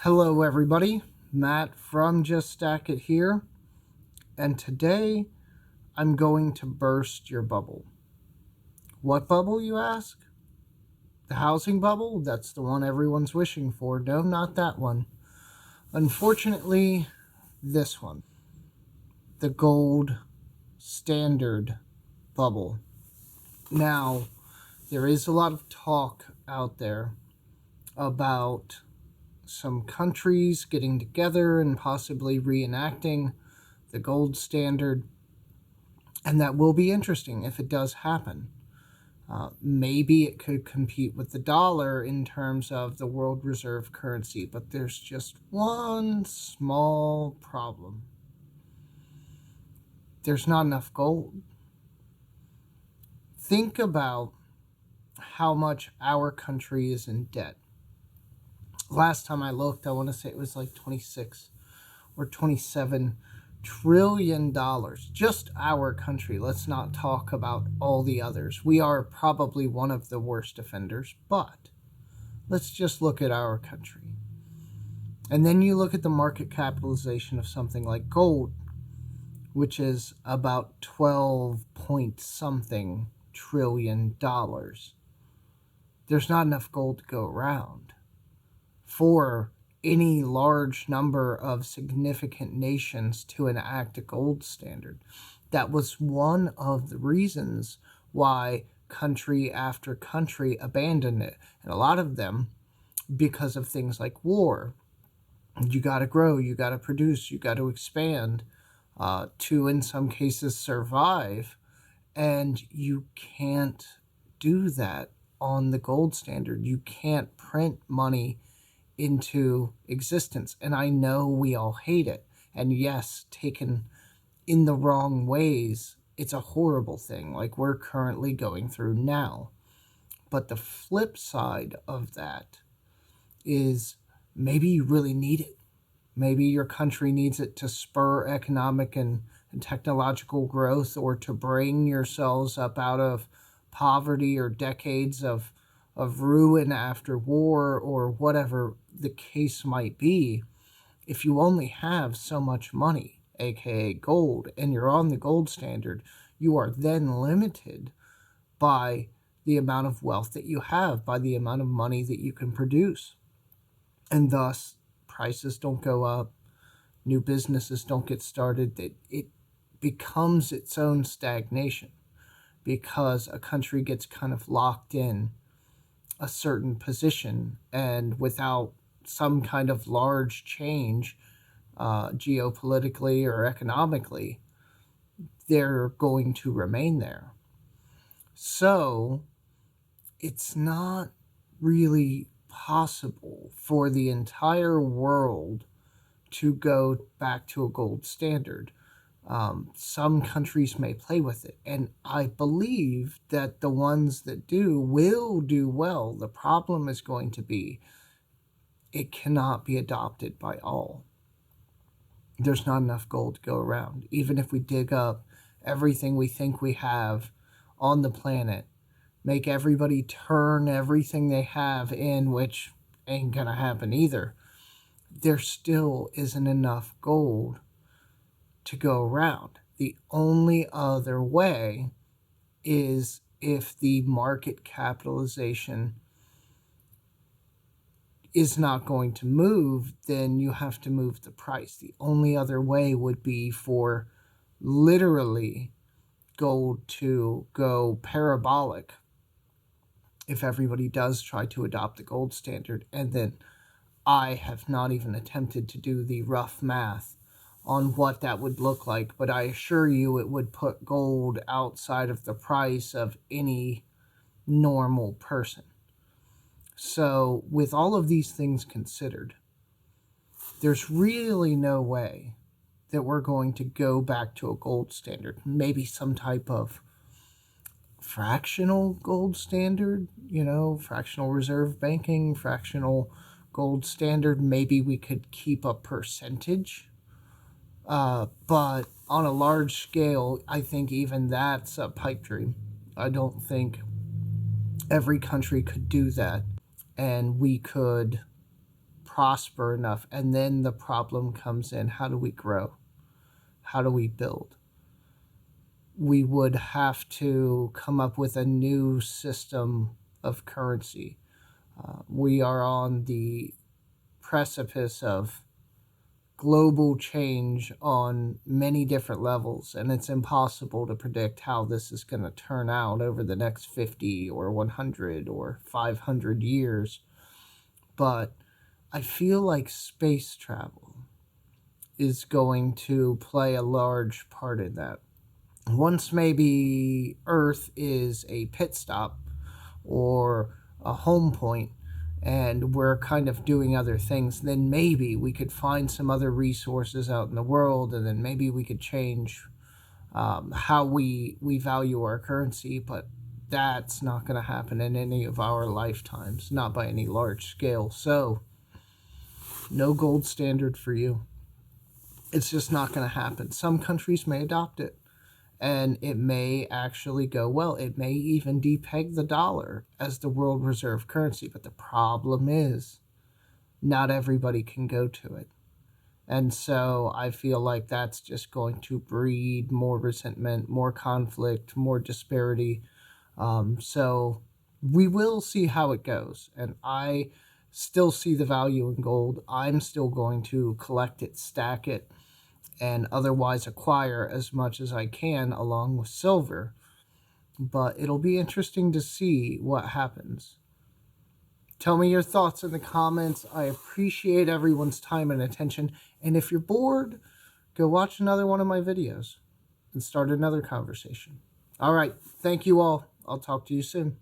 Hello, everybody. Matt from Just Stack It here, and today I'm going to burst your bubble. What bubble, you ask? The housing bubble? That's the one everyone's wishing for. No, not that one. Unfortunately, this one. The gold standard bubble. Now, there is a lot of talk out there about some countries getting together and possibly reenacting the gold standard, and that will be interesting if it does happen. Maybe it could compete with the dollar in terms of the world reserve currency, but there's just one small problem. There's not enough gold. Think about how much our country is in debt. Last time I looked, I want to say it was like 26 or 27 trillion dollars. Just our country. Let's not talk about all the others. We are probably one of the worst offenders, but let's just look at our country. And then you look at the market capitalization of something like gold, which is about 12 point something trillion dollars. There's not enough gold to go around for any large number of significant nations to enact a gold standard. That was one of the reasons why country after country abandoned it. And a lot of them because of things like war. You got to grow, you got to produce, you got to expand to, in some cases, survive. And you can't do that on the gold standard. You can't print money into existence. And I know we all hate it. And yes, taken in the wrong ways, it's a horrible thing like we're currently going through now. But the flip side of that is maybe you really need it. Maybe your country needs it to spur economic and technological growth, or to bring yourselves up out of poverty or decades of ruin after war, or whatever the case might be. If you only have so much money, aka gold, and you're on the gold standard, you are then limited by the amount of wealth that you have, by the amount of money that you can produce. And thus, prices don't go up, new businesses don't get started. It becomes its own stagnation because a country gets kind of locked in a certain position, and without some kind of large change geopolitically or economically, they're going to remain there. So it's not really possible for the entire world to go back to a gold standard. Some countries may play with it, and I believe that the ones that do will do well. The problem is going to be it cannot be adopted by all. There's not enough gold to go around. Even if we dig up everything we think we have on the planet, make everybody turn everything they have in, which ain't gonna happen either, there still isn't enough gold to go around. The only other way is if the market capitalization is not going to move, then you have to move the price. The only other way would be for literally gold to go parabolic if everybody does try to adopt the gold standard. And then I have not even attempted to do the rough math on what that would look like, but I assure you it would put gold outside of the price of any normal person. So with all of these things considered, there's really no way that we're going to go back to a gold standard. Maybe some type of fractional gold standard, fractional reserve banking, fractional gold standard. Maybe we could keep a percentage. But on a large scale, I think even that's a pipe dream. I don't think every country could do that. And we could prosper enough. And then the problem comes in. How do we grow? How do we build? We would have to come up with a new system of currency. We are on the precipice of global change on many different levels, and it's impossible to predict how this is going to turn out over the next 50 or 100 or 500 years. But I feel like space travel is going to play a large part in that. Once maybe Earth is a pit stop or a home point, and we're kind of doing other things, then maybe we could find some other resources out in the world, and then maybe we could change how we value our currency. But that's not going to happen in any of our lifetimes, not by any large scale. So no gold standard for you. It's just not going to happen. Some countries may adopt it, and it may actually go well. It may even depeg the dollar as the world reserve currency. But the problem is, not everybody can go to it. And so I feel like that's just going to breed more resentment, more conflict, more disparity. So we will see how it goes. And I still see the value in gold. I'm still going to collect it, stack it, and otherwise acquire as much as I can along with silver. But it'll be interesting to see what happens. Tell me your thoughts in the comments. I appreciate everyone's time and attention. And if you're bored, go watch another one of my videos and start another conversation. All right. Thank you all. I'll talk to you soon.